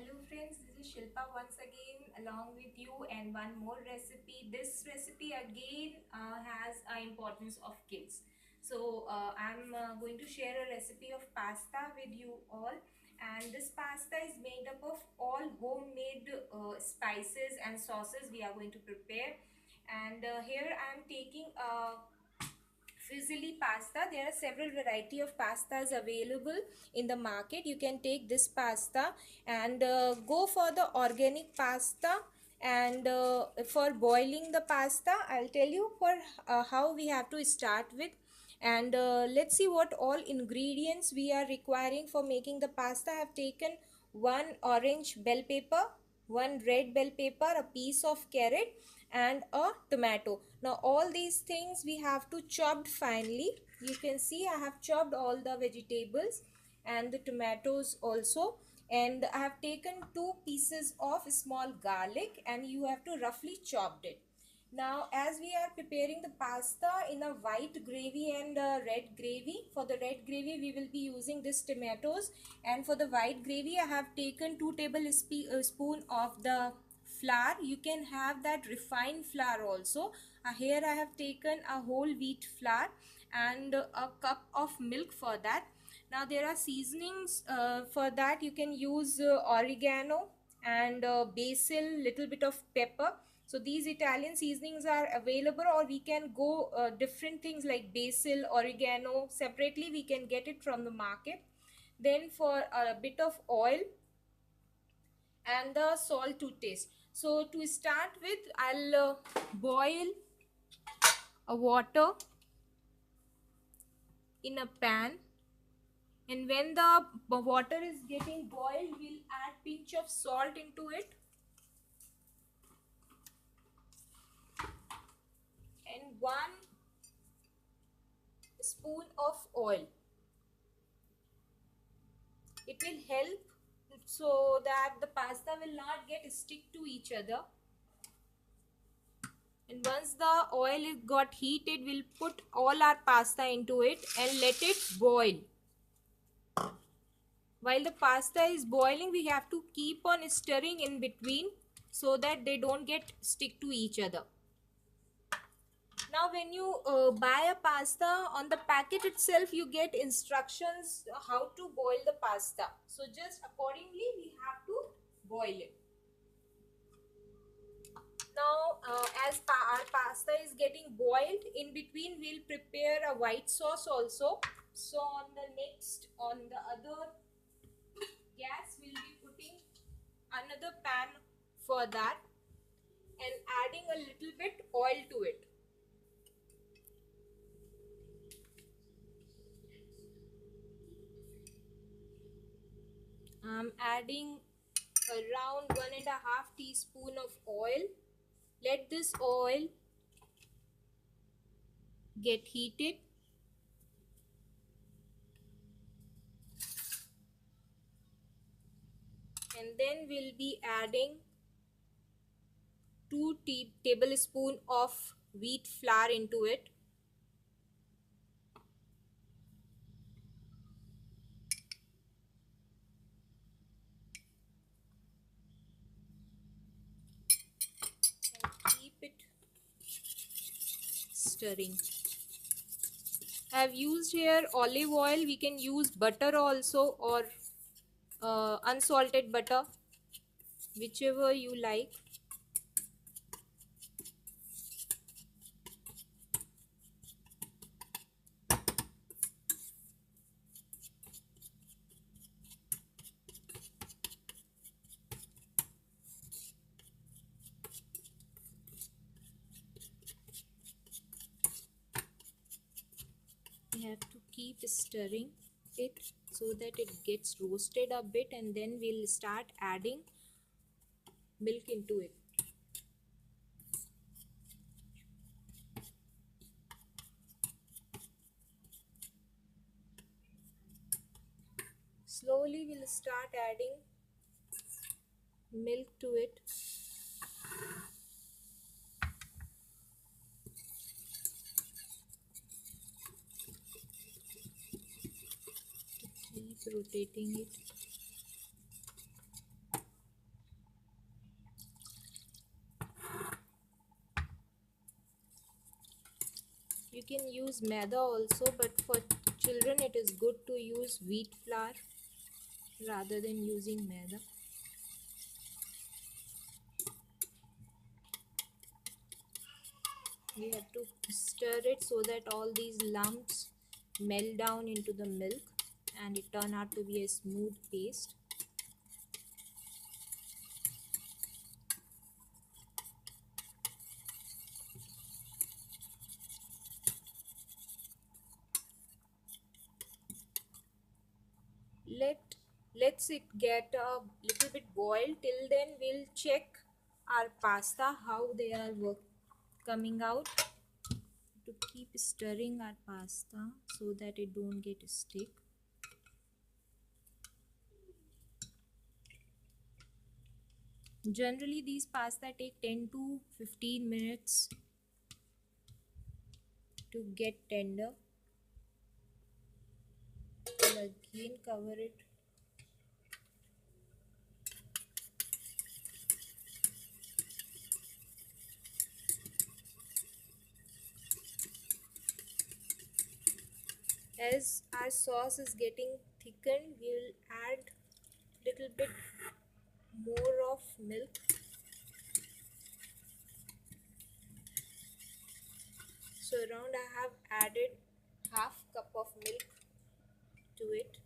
Hello friends, this is Shilpa once again along with you and one more recipe. This recipe again has importance of kids. So I'm going to share a recipe of pasta with you all, and this pasta is made up of all homemade spices and sauces we are going to prepare. And here I'm taking fusilli pasta. There are several variety of pastas available in the market. You can take this pasta and go for the organic pasta. And for boiling the pasta, I'll tell you for how we have to start with. And let's see what all ingredients we are requiring for making the pasta. I have taken one orange bell pepper, one red bell pepper, a piece of carrot, and a tomato. Now all these things we have to chop finely. You can see I have chopped all the vegetables and the tomatoes also, and I have taken 2 pieces of small garlic and you have to roughly chop it. Now as we are preparing the pasta in a white gravy and red gravy, for the red gravy we will be using this tomatoes, and for the white gravy I have taken 2 tablespoon of the flour. You can have that refined flour also. Here I have taken a whole wheat flour and a cup of milk for that. Now there are seasonings for that. You can use oregano and basil, little bit of pepper. So these Italian seasonings are available, or we can go different things like basil, oregano separately, we can get it from the market. Then for a bit of oil and the salt to taste. So to start with, I'll boil a water in a pan, and when the water is getting boiled, we'll add pinch of salt into it and 1 spoon of oil. It will help so that the pasta will not get stick to each other. And once the oil is got heated, we'll put all our pasta into it and let it boil. While the pasta is boiling, we have to keep on stirring in between so that they don't get stick to each other. Now when you buy a pasta, on the packet itself you get instructions how to boil the pasta. So just accordingly we have to boil it. Now as our pasta is getting boiled, in between we'll prepare a white sauce also. So on the other gas, we'll be putting another pan for that and adding a little bit oil to it. I'm adding around 1.5 teaspoon of oil. Let this oil get heated. And then we'll be adding 2 tablespoon of wheat flour into it. And keep it stirring. I have used here olive oil. We can use butter also, or unsalted butter, whichever you like. We have to keep stirring it so that it gets roasted a bit, and then we'll start adding milk into it. Slowly we'll start adding milk to it. Keep rotating it. can use maida also, but for children it is good to use wheat flour rather than using maida. We have to stir it so that all these lumps melt down into the milk and it turn out to be a smooth paste. Let's it get a little bit boiled. Till then we'll check our pasta how they are coming out. To keep stirring our pasta so that it don't get stick. Generally these pasta take 10 to 15 minutes to get tender. We'll again cover it. As our sauce is getting thickened, we will add little bit more of milk. So around I have added half cup of milk to it.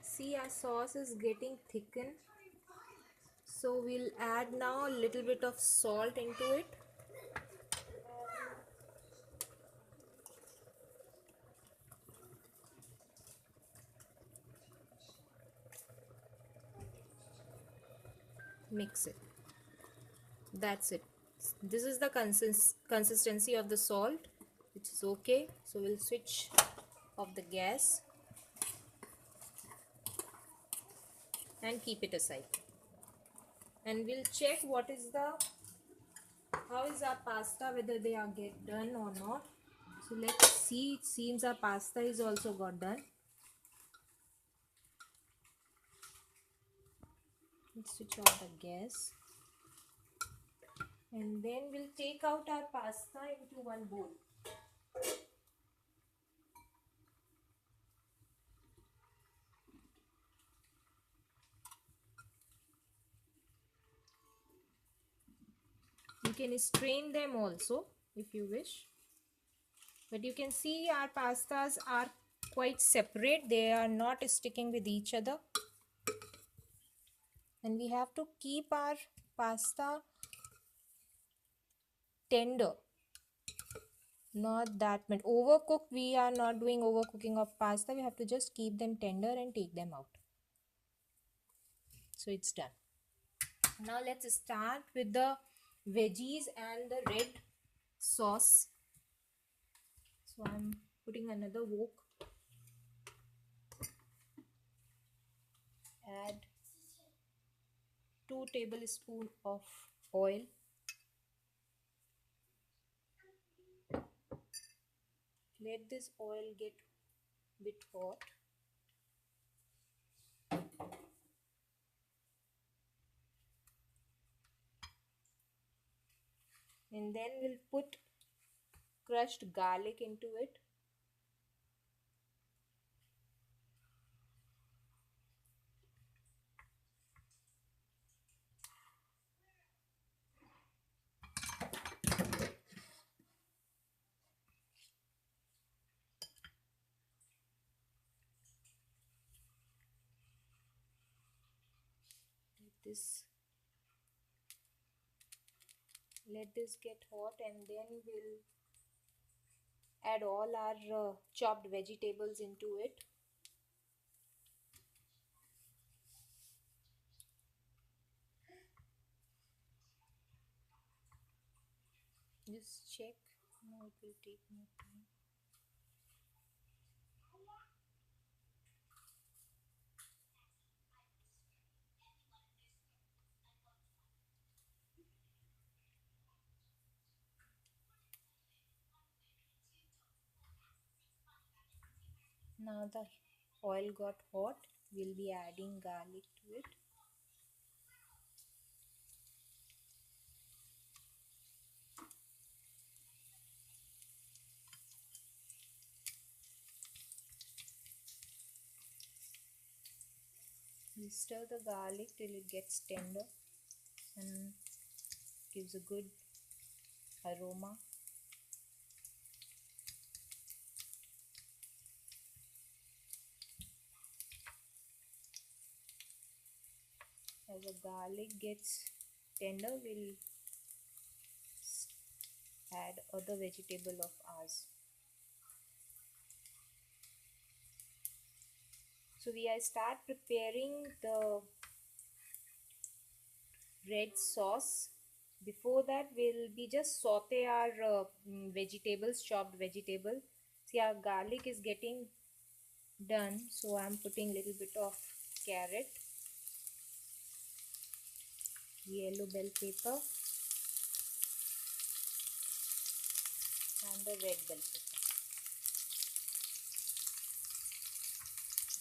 See, our sauce is getting thickened. So we'll add now a little bit of salt into it. Mix it. That's it. This is the consistency of the salt, which is okay. So we'll switch off the gas and keep it aside. And we'll check how is our pasta, whether they are get done or not. So let's see. It seems our pasta is also got done. Let's switch off the gas. And then we'll take out our pasta into one bowl. You can strain them also if you wish. But you can see our pastas are quite separate. They are not sticking with each other. And we have to keep our pasta tender. Not that much overcooked. We are not doing overcooking of pasta. We have to just keep them tender and take them out. So it's done. Now let's start with the veggies and the red sauce. So I'm putting another wok. Add 2 tablespoons of oil. Let this oil get bit hot. And then we'll put crushed garlic into it. Let this get hot, and then we'll add all our chopped vegetables into it. Just check. Now it will take more time. Now Oil got hot, we'll be adding garlic to it. We stir the garlic till it gets tender and gives a good aroma. As the garlic gets tender, we'll add other vegetable of ours. So we start preparing the red sauce. Before that, we'll be just saute our vegetables, chopped vegetable. See, our garlic is getting done, so I'm putting little bit of carrot, yellow bell pepper, and the red bell pepper.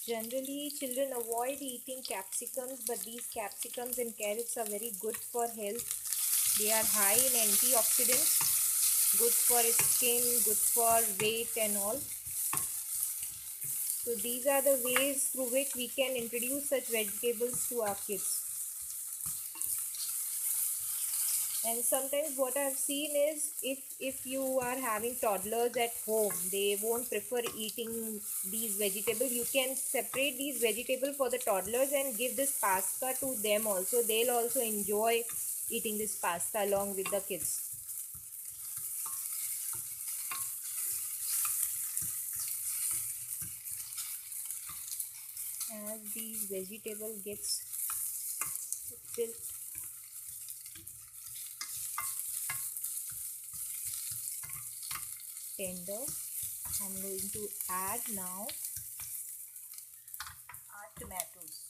Generally, children avoid eating capsicums, but these capsicums and carrots are very good for health. They are high in antioxidants, good for skin, good for weight and all. So these are the ways through which we can introduce such vegetables to our kids. And sometimes what I've seen is if you are having toddlers at home, they won't prefer eating these vegetables. You can separate these vegetables for the toddlers and give this pasta to them also. They'll also enjoy eating this pasta along with the kids. As these vegetable gets built, tender, I'm going to add now our tomatoes.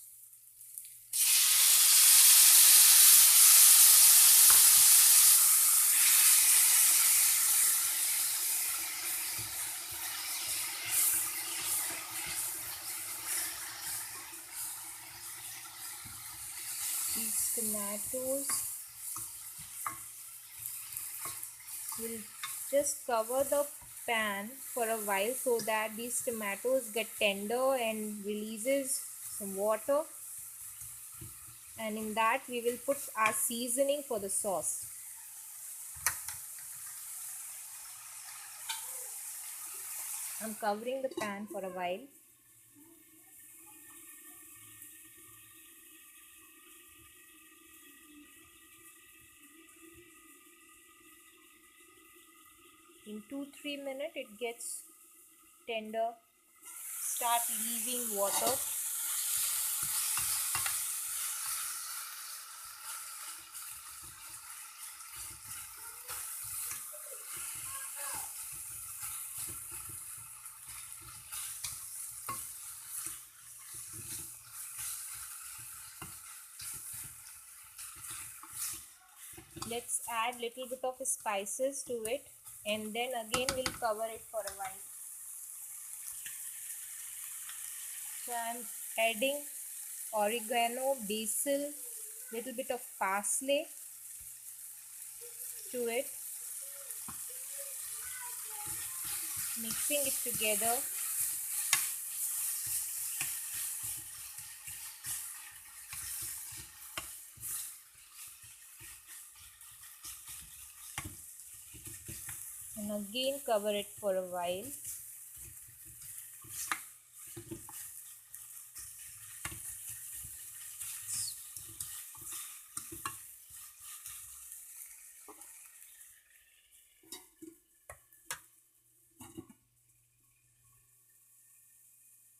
These tomatoes will just cover the pan for a while so that these tomatoes get tender and releases some water, and in that we will put our seasoning for the sauce. I'm covering the pan for a while. In 2-3 minutes it gets tender, start leaving water. Let's add little bit of spices to it, and then again we'll cover it for a while. So I'm adding oregano, basil, little bit of parsley to it, mixing it together. And again cover it for a while.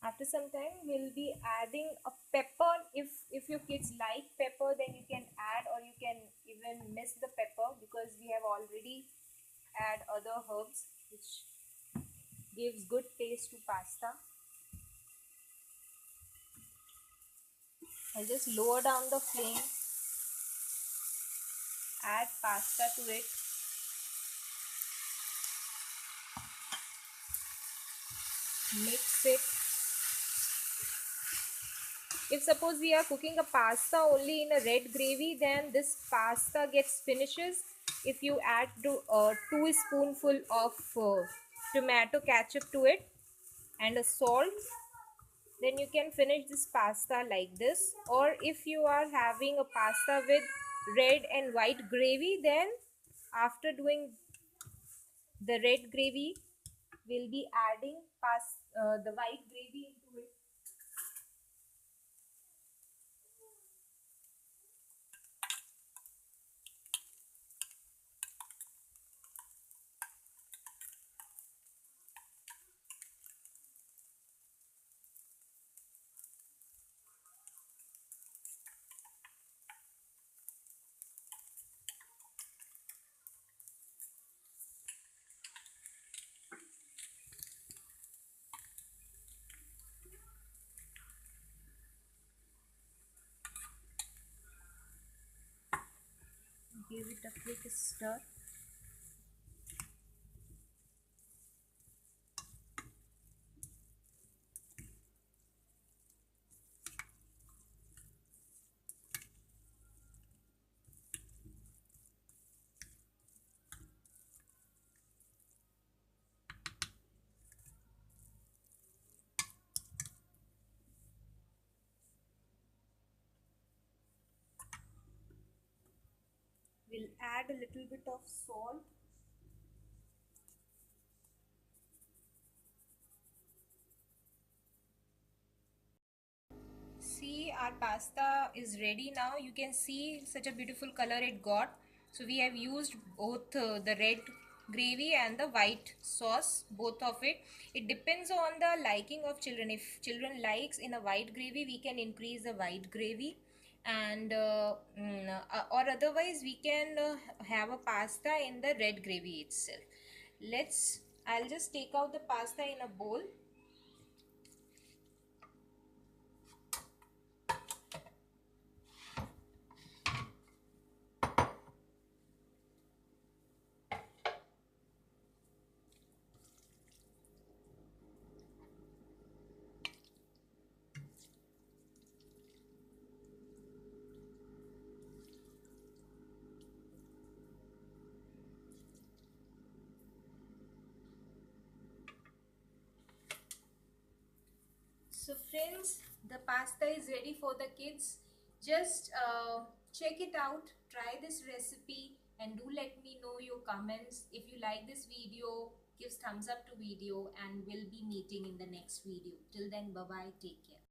After some time we'll be adding a pepper. If your kids like pepper, then you can add, or you can even miss the pepper, because we have already add other herbs which gives good taste to pasta. I'll just lower down the flame, add pasta to it, mix it, If suppose we are cooking a pasta only in a red gravy, then this pasta gets finishes. If you add to a 2 spoonful of tomato ketchup to it and a salt, then you can finish this pasta like this. Or if you are having a pasta with red and white gravy, then after doing the red gravy, we'll be adding the white gravy into it. Give it a quick stir. We'll add a little bit of salt. See, our pasta is ready now. You can see such a beautiful color it got. So we have used both the red gravy and the white sauce, both of it. It depends on the liking of children. If children likes in a white gravy, we can increase the white gravy, and or otherwise we can have a pasta in the red gravy itself. I'll just take out the pasta in a bowl. So friends, the pasta is ready for the kids. Just check it out, try this recipe, and do let me know your comments. If you like this video, give thumbs up to video, and we'll be meeting in the next video. Till then, bye bye, take care.